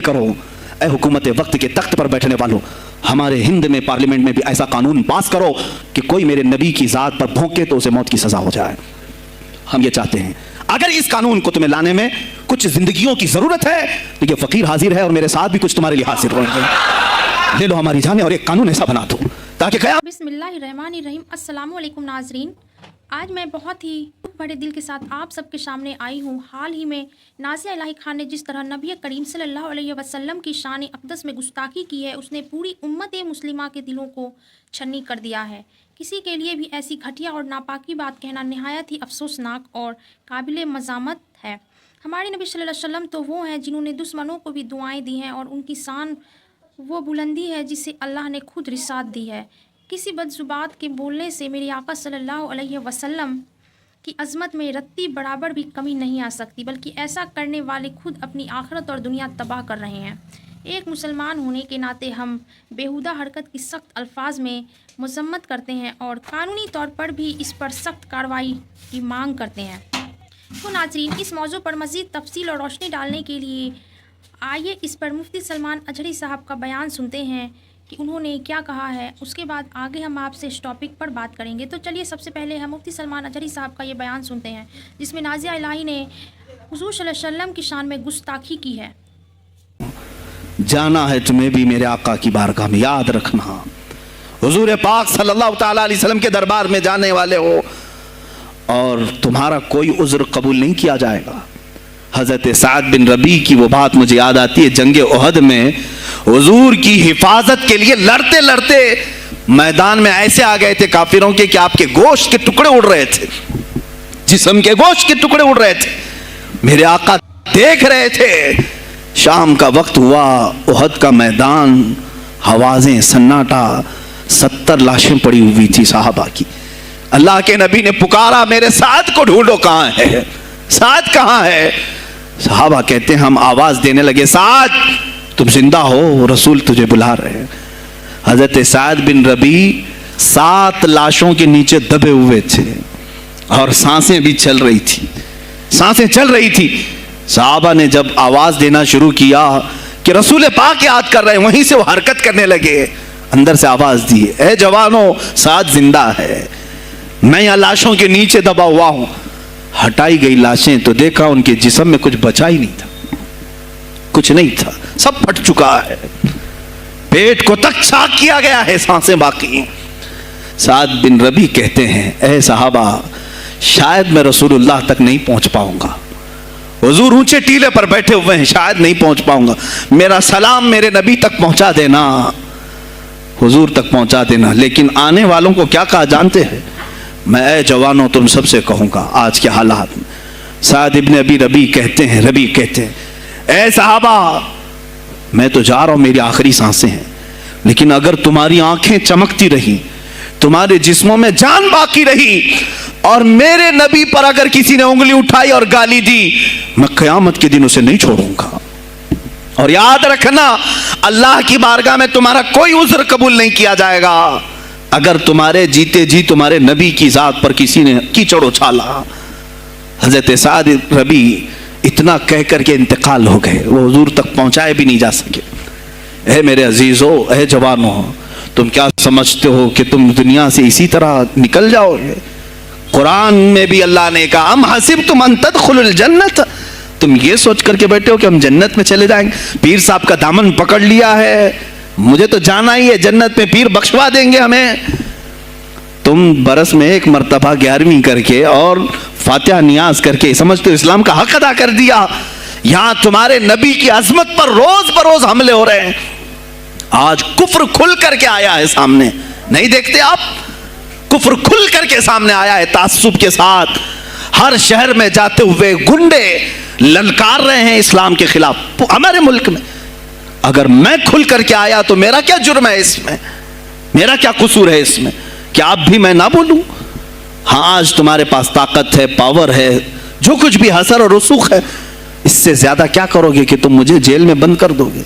کرو اے حکومت وقت کے تخت پر بیٹھنے والوں، ہمارے ہند میں پارلیمنٹ میں بھی ایسا قانون پاس کرو کہ کوئی میرے نبی کی ذات پر بھونکے تو اسے موت کی سزا ہو جائے۔ ہم یہ چاہتے ہیں۔ اگر اس قانون کو تمہیں لانے میں کچھ زندگیوں کی ضرورت ہے تو یہ فقیر حاضر ہے اور میرے ساتھ بھی کچھ تمہارے لیے حاضر رہیں گے۔ لے لو ہماری جانیں اور ایک قانون ایسا بنا دو تاکہ قیامت۔ بسم اللہ الرحمن الرحیم۔ السلام علیکم ناظرین، آج میں بہت ہی بڑے دل کے ساتھ آپ سب کے سامنے آئی ہوں۔ حال ہی میں نازیہ الہی خان نے جس طرح نبی کریم صلی اللہ علیہ وسلم کی شان اقدس میں گستاخی کی ہے، اس نے پوری امت مسلمہ کے دلوں کو چھنی کر دیا ہے۔ کسی کے لیے بھی ایسی گھٹیا اور ناپاکی بات کہنا نہایت ہی افسوسناک اور قابل مذمت ہے۔ ہمارے نبی صلی اللہ علیہ وسلم تو وہ ہیں جنہوں نے دشمنوں کو بھی دعائیں دی ہیں، اور ان کی شان وہ بلندی ہے جسے اللہ نے خود رسالت دی ہے۔ کسی بدزبات کے بولنے سے میرے آقا صلی اللہ علیہ وسلم کی عظمت میں رتی برابر بھی کمی نہیں آ سکتی، بلکہ ایسا کرنے والے خود اپنی آخرت اور دنیا تباہ کر رہے ہیں۔ ایک مسلمان ہونے کے ناطے ہم بیہودہ حرکت کی سخت الفاظ میں مذمت کرتے ہیں اور قانونی طور پر بھی اس پر سخت کارروائی کی مانگ کرتے ہیں۔ تو ناظرین، اس موضوع پر مزید تفصیل اور روشنی ڈالنے کے لیے آئیے اس پر مفتی سلمان اجہری صاحب کا بیان سنتے ہیں کہ انہوں نے کیا کہا ہے۔ اس کے بعد آگے ہم آپ سے اس ٹاپک پر بات کریں گے۔ تو چلیے سب سے پہلے ہم مفتی سلمان اجہری صاحب کا یہ بیان سنتے ہیں، جس میں نازیہ الہی نے حضور صلی اللہ علیہ وسلم کی شان میں گستاخی کی ہے۔ جانا ہے تمہیں بھی میرے آقا کی بارگاہ میں، یاد رکھنا حضور پاک صلی اللہ تعالیٰ علیہ وسلم کے دربار میں جانے والے ہو اور تمہارا کوئی عذر قبول نہیں کیا جائے گا۔ حضرت سعد بن ربیع کی وہ بات مجھے یاد آتی ہے، جنگ احد میں حضور کی حفاظت کے لیے لڑتے لڑتے میدان میں ایسے آ گئے تھے کافروں کے کہ آپ کے گوشت کے ٹکڑے اڑ رہے تھے، جسم کے گوشت کے ٹکڑے اڑ رہے تھے۔ میرے آقا دیکھ رہے تھے۔ شام کا وقت ہوا، احد کا میدان، ہوازیں، سناٹا، 70 لاشیں پڑی ہوئی تھی صحابہ کی۔ اللہ کے نبی نے پکارا، میرے سعد کو ڈھونڈو، کہاں ہے سعد، کہاں ہے؟ صحابہ کہتے ہیں، ہم آواز دینے لگے، سعد تم زندہ ہو، رسول تجھے بلا رہے ہیں۔ حضرت سعد بن ربیع 7 لاشوں کے نیچے دبے ہوئے تھے اور سانسیں بھی چل رہی تھی، سانسیں چل رہی تھی۔ صحابہ نے جب آواز دینا شروع کیا کہ رسول پاک یاد کر رہے ہیں، وہیں سے وہ حرکت کرنے لگے۔ اندر سے آواز دی، اے جوانوں، سعد زندہ ہے، میں یہاں لاشوں کے نیچے دبا ہوا ہوں۔ ہٹائی گئی لاشیں تو دیکھا ان کے جسم میں کچھ بچا ہی نہیں تھا، کچھ نہیں تھا، سب پھٹ چکا ہے، پیٹ کو تک چاک کیا گیا ہے، سانسیں باقی۔ سعد بن ربیع کہتے ہیں، اے صحابہ، شاید میں رسول اللہ تک نہیں پہنچ پاؤں گا، حضور اونچے ٹیلے پر بیٹھے ہوئے ہیں، شاید نہیں پہنچ پاؤں گا، میرا سلام میرے نبی تک پہنچا دینا، حضور تک پہنچا دینا۔ لیکن آنے والوں کو کیا کہا جانتے ہیں؟ میں اے جوانوں تم سب سے کہوں گا آج کے حالات میں۔ سعد ابن ابی ربیع کہتے ہیں، اے صحابہ، میں تو جا رہا ہوں، میری آخری سانسیں ہیں، لیکن اگر تمہاری آنکھیں چمکتی رہی، تمہارے جسموں میں جان باقی رہی، اور میرے نبی پر اگر کسی نے انگلی اٹھائی اور گالی دی، میں قیامت کے دن اسے نہیں چھوڑوں گا۔ اور یاد رکھنا، اللہ کی بارگاہ میں تمہارا کوئی عذر قبول نہیں کیا جائے گا اگر تمہارے جیتے جی تمہارے نبی کی ذات پر کسی نے کیچڑ اچھالا۔ حضرت سعد ربیع اتنا کہہ کر کے انتقال ہو گئے، وہ حضور تک پہنچائے بھی نہیں جا سکے۔ اے میرے عزیزو، اے جوانو، تم کیا سمجھتے ہو کہ تم دنیا سے اسی طرح نکل جاؤ گے؟ قرآن میں بھی اللہ نے کہا، ام حسبتم ان تدخلوا الجنت، تم یہ سوچ کر کے بیٹھے ہو کہ ہم جنت میں چلے جائیں گے؟ پیر صاحب کا دامن پکڑ لیا ہے، مجھے تو جانا ہی ہے جنت میں، پیر بخشوا دیں گے ہمیں۔ تم برس میں ایک مرتبہ 11ویں کر کے اور فاتحہ نیاز کر کے سمجھتے ہو اسلام کا حق ادا کر دیا؟ یہاں تمہارے نبی کی عظمت پر روز بروز حملے ہو رہے ہیں۔ آج کفر کھل کر کے آیا ہے سامنے، نہیں دیکھتے آپ؟ کفر کھل کر کے سامنے آیا ہے، تعصب کے ساتھ ہر شہر میں جاتے ہوئے گنڈے للکار رہے ہیں اسلام کے خلاف ہمارے ملک میں۔ اگر میں کھل کر کے آیا تو میرا کیا جرم ہے اس میں؟ میرا کیا قصور ہے اس میں؟ کیا اب بھی میں نہ بولوں؟ ہاں، آج تمہارے پاس طاقت ہے، پاور ہے، جو کچھ بھی حسر اور رسوخ ہے، اس سے زیادہ کیا کرو گے کہ تم مجھے جیل میں بند کر دو گے؟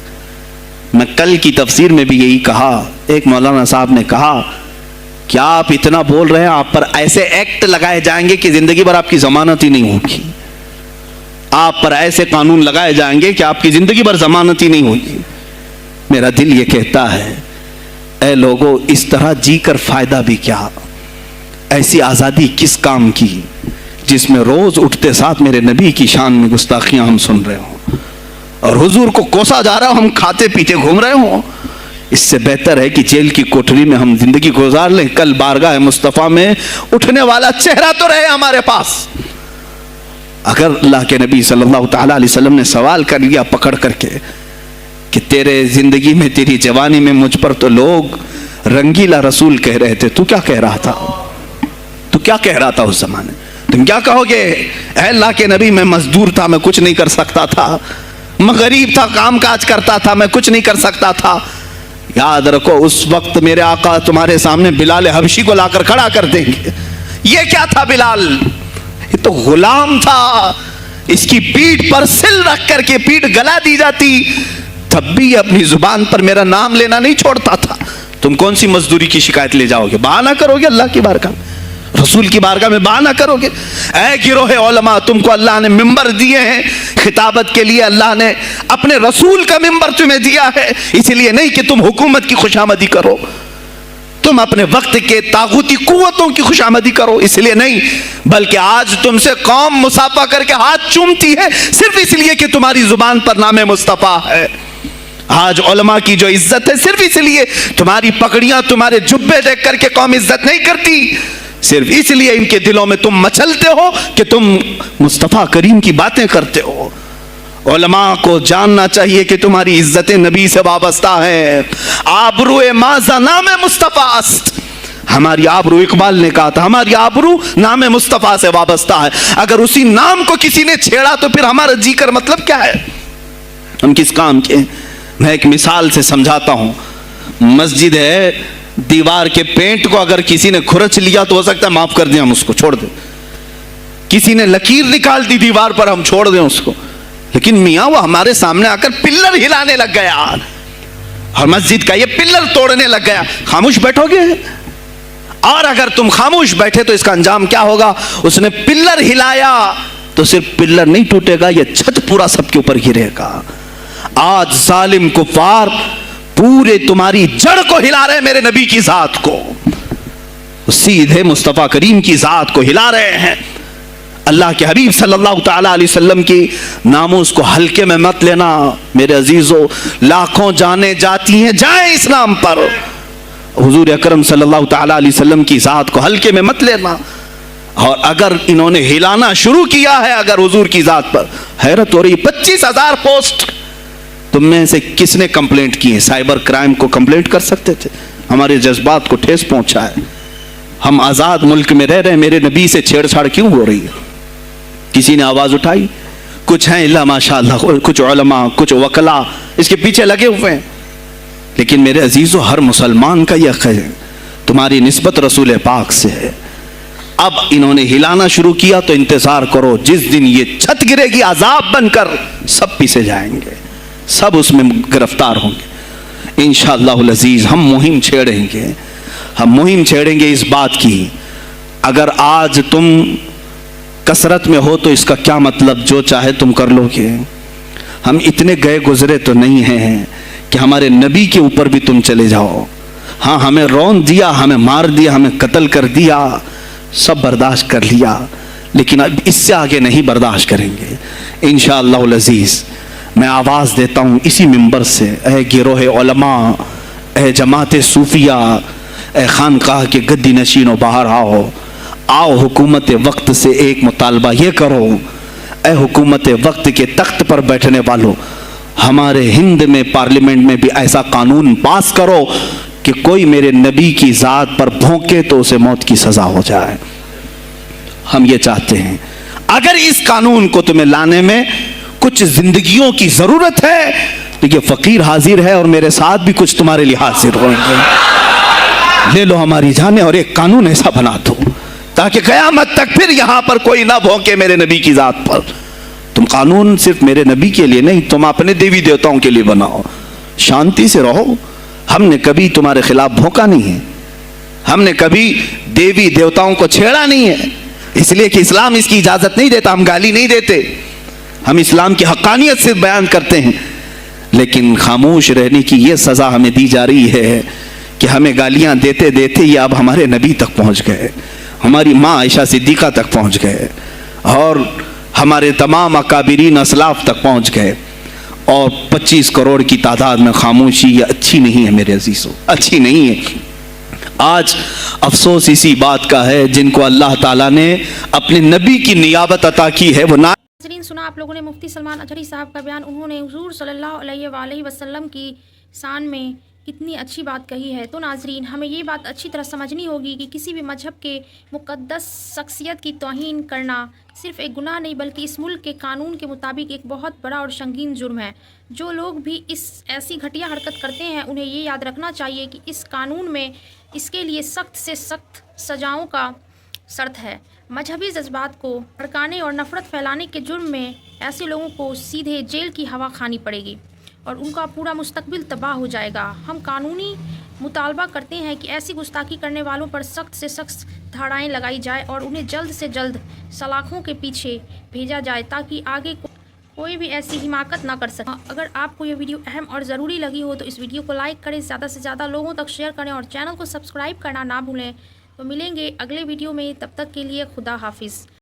میں کل کی تفسیر میں بھی یہی کہا، ایک مولانا صاحب نے کہا، کیا آپ اتنا بول رہے ہیں، آپ پر ایسے ایکٹ لگائے جائیں گے کہ زندگی بھر آپ کی ضمانت ہی نہیں ہوگی۔ آپ پر ایسے قانون لگائے جائیں گے کہ آپ کی زندگی بھر ضمانت ہی نہیں ہوگی۔ میرا دل یہ کہتا ہے اے لوگو، اس طرح جی کر فائدہ بھی کیا؟ ایسی آزادی کس کام کی جس میں روز اٹھتے ساتھ میرے نبی کی شان میں گستاخیاں ہم سن رہے ہوں اور حضور کو کوسا جا رہا ہوں، ہم کھاتے پیتے گھوم رہے ہوں۔ اس سے بہتر ہے کہ جیل کی کوٹری میں ہم زندگی گزار لیں، کل بارگاہ مصطفیٰ میں اٹھنے والا چہرہ تو رہے ہمارے پاس۔ اگر اللہ کے نبی صلی اللہ تعالیٰ علیہ وسلم نے سوال کر لیا پکڑ کر کے کہ تیرے زندگی میں، تیری جوانی میں مجھ پر تو لوگ رنگیلا رسول کہہ رہے تھے، تو کیا کہہ رہا تھا؟ تو کیا کہہ رہا تھا اس زمانے؟ تم کیا کہو گے؟ اے اللہ کے نبی، میں مزدور تھا، میں کچھ نہیں کر سکتا تھا، میں غریب تھا، کام کاج کرتا تھا، میں کچھ نہیں کر سکتا تھا۔ یاد رکھو اس وقت میرے آقا تمہارے سامنے بلال حبشی کو لا کر کھڑا کر دیں گے۔ یہ کیا تھا بلال؟ یہ تو غلام تھا، اس کی پیٹھ پر سل رکھ کر کے پیٹھ گلا دی جاتی، تب بھی اپنی زبان پر میرا نام لینا نہیں چھوڑتا تھا۔ تم کون سی مزدوری کی شکایت لے جاؤ گے؟ بہانہ کرو گے اللہ کی بارگاہ میں، رسول کی بارگاہ میں بہانہ کرو گے؟ اے گروہ علماء، تم کو اللہ نے ممبر دیے ہیں خطابت کے لیے، اللہ نے اپنے رسول کا ممبر تمہیں دیا ہے، اس لیے نہیں کہ تم حکومت کی خوشامدی کرو، تم اپنے وقت کے طاغوتی قوتوں کی خوشامدی کرو، اس لیے نہیں، بلکہ آج تم سے قوم مصافحہ کر کے ہاتھ چومتی ہے صرف اس لیے کہ تمہاری زبان پر نام مصطفیٰ ہے۔ آج علماء کی جو عزت ہے صرف اس لیے، تمہاری پگڑیاں، تمہارے جبے دیکھ کر کے قوم عزت نہیں کرتی، صرف اس لیے ان کے دلوں میں تم مچلتے ہو کہ تم مصطفیٰ کریم کی باتیں کرتے ہو۔ علماء کو جاننا چاہیے کہ تمہاری عزت نبی سے وابستہ ہے۔ آبرو مازا نام مصطفیٰ است، ہماری آبرو، اقبال نے کہا تھا، ہماری آبرو نام مصطفیٰ سے وابستہ ہے۔ اگر اسی نام کو کسی نے چھیڑا تو پھر ہمارا جی کر مطلب کیا ہے؟ ہم کس کام کے؟ میں ایک مثال سے سمجھاتا ہوں۔ مسجد ہے، دیوار کے پینٹ کو اگر کسی نے کھرچ لیا تو ہو سکتا ہے معاف کر دیں، ہم اس کو چھوڑ دیں۔ کسی نے لکیر نکال دی دیوار پر، ہم چھوڑ دیں اس کو، لیکن میاں وہ ہمارے سامنے آ کر پلر ہلانے لگ گیا اور مسجد کا یہ پلر توڑنے لگ گیا، خاموش بیٹھو گے؟ اور اگر تم خاموش بیٹھے تو اس کا انجام کیا ہوگا؟ اس نے پلر ہلایا تو صرف پلر نہیں ٹوٹے گا، یہ چھت پورا سب کے اوپر گرے گا۔ آج ظالم کفار پورے تمہاری جڑ کو ہلا رہے ہیں، میرے نبی کی ذات کو، سیدھے مصطفیٰ کریم کی ذات کو ہلا رہے ہیں۔ اللہ کے حبیب صلی اللہ تعالیٰ علیہ وسلم کی ناموس کو ہلکے میں مت لینا میرے عزیزو، لاکھوں جانیں جاتی ہیں، جائیں اسلام پر، حضور اکرم صلی اللہ تعالیٰ علیہ وسلم کی ذات کو ہلکے میں مت لینا۔ اور اگر انہوں نے ہلانا شروع کیا ہے اگر حضور کی ذات پر، حیرت ہو رہی، 25,000 پوسٹ تم میں سے کس نے کمپلینٹ کی ہے؟ سائبر کرائم کو کمپلینٹ کر سکتے تھے، ہمارے جذبات کو ٹھیس پہنچا ہے۔ ہم آزاد ملک میں رہ رہے ہیں، میرے نبی سے چھیڑ چھاڑ کیوں ہو رہی ہے؟ کسی نے آواز اٹھائی؟ کچھ ہیں اللہ ماشاءاللہ، کچھ علماء، کچھ وکلا اس کے پیچھے لگے ہوئے ہیں، لیکن میرے عزیزو ہر مسلمان کا یہ حق ہے، تمہاری نسبت رسول پاک سے ہے۔ اب انہوں نے ہلانا شروع کیا تو انتظار کرو، جس دن یہ چھت گرے گی عذاب بن کر سب پیچھے جائیں گے، سب اس میں گرفتار ہوں گے انشاءاللہ العزیز۔ ہم مہم چھیڑیں گے، ہم مہم چھیڑیں گے اس بات کی، اگر آج تم کثرت میں ہو تو اس کا کیا مطلب جو چاہے تم کر لو گے؟ ہم اتنے گئے گزرے تو نہیں ہیں کہ ہمارے نبی کے اوپر بھی تم چلے جاؤ۔ ہاں ہمیں رون دیا، ہمیں مار دیا، ہمیں قتل کر دیا، سب برداشت کر لیا، لیکن اب اس سے آگے نہیں برداشت کریں گے انشاءاللہ العزیز۔ میں آواز دیتا ہوں اسی منبر سے، اے گروہ علماء، اے جماعت صوفیہ، اے خانقاہ کے گدی نشینوں، باہر آؤ، آؤ حکومت وقت سے ایک مطالبہ یہ کرو، اے حکومت وقت کے تخت پر بیٹھنے والوں، ہمارے ہند میں پارلیمنٹ میں بھی ایسا قانون پاس کرو کہ کوئی میرے نبی کی ذات پر بھونکے تو اسے موت کی سزا ہو جائے۔ ہم یہ چاہتے ہیں، اگر اس قانون کو تمہیں لانے میں کچھ زندگیوں کی ضرورت ہے تو یہ فقیر حاضر ہے اور میرے ساتھ بھی کچھ تمہارے لیے حاضر ہوئیں گے، لے لو ہماری جانیں اور ایک قانون ایسا بنا دو تاکہ قیامت تک پھر یہاں پر کوئی نہ بھونکے میرے نبی کی ذات پر۔ تم قانون صرف میرے نبی کے لیے نہیں، تم اپنے دیوی دیوتاؤں کے لیے بناؤ، شانتی سے رہو۔ ہم نے کبھی تمہارے خلاف بھونکا نہیں ہے، ہم نے کبھی دیوی دیوتاؤں کو چھیڑا نہیں ہے، اس لیے کہ اسلام اس کی اجازت نہیں دیتا، ہم گالی نہیں دیتے۔ ہم اسلام کی حقانیت سے بیان کرتے ہیں، لیکن خاموش رہنے کی یہ سزا ہمیں دی جا رہی ہے کہ ہمیں گالیاں دیتے دیتے یہ اب ہمارے نبی تک پہنچ گئے، ہماری ماں عائشہ صدیقہ تک پہنچ گئے، اور ہمارے تمام اکابرین اسلاف تک پہنچ گئے، اور 25 کروڑ کی تعداد میں خاموشی یہ اچھی نہیں ہے میرے عزیزو، اچھی نہیں ہے۔ آج افسوس اسی بات کا ہے جن کو اللہ تعالیٰ نے اپنے نبی کی نیابت عطا کی ہے، وہ ناظرین، سنا آپ لوگوں نے مفتی سلمان اطہری صاحب کا بیان۔ انہوں نے حضور صلی اللہ علیہ وآلہ وسلم کی شان میں کتنی اچھی بات کہی ہے۔ تو ناظرین، ہمیں یہ بات اچھی طرح سمجھنی ہوگی کہ کسی بھی مذہب کے مقدس شخصیت کی توہین کرنا صرف ایک گناہ نہیں بلکہ اس ملک کے قانون کے مطابق ایک بہت بڑا اور سنگین جرم ہے۔ جو لوگ بھی ایسی گھٹیا حرکت کرتے ہیں انہیں یہ یاد رکھنا چاہیے کہ اس قانون میں اس کے لیے سخت سے سخت سزاؤں کا شرط ہے۔ مذہبی جذبات کو بھڑکانے اور نفرت پھیلانے کے جرم میں ایسے لوگوں کو سیدھے جیل کی ہوا کھانی پڑے گی اور ان کا پورا مستقبل تباہ ہو جائے گا۔ ہم قانونی مطالبہ کرتے ہیں کہ ایسی گستاخی کرنے والوں پر سخت سے سخت دھاڑائیں لگائی جائے اور انہیں جلد سے جلد سلاخوں کے پیچھے بھیجا جائے تاکہ آگے کوئی بھی ایسی حماقت نہ کر سکے۔ اگر آپ کو یہ ویڈیو اہم اور ضروری لگی ہو تو اس ویڈیو کو لائک کریں، زیادہ سے زیادہ لوگوں تک شیئر کریں اور چینل کو سبسکرائب کرنا نہ بھولیں۔ تو ملیں گے اگلے ویڈیو میں، تب تک کے لیے خدا حافظ۔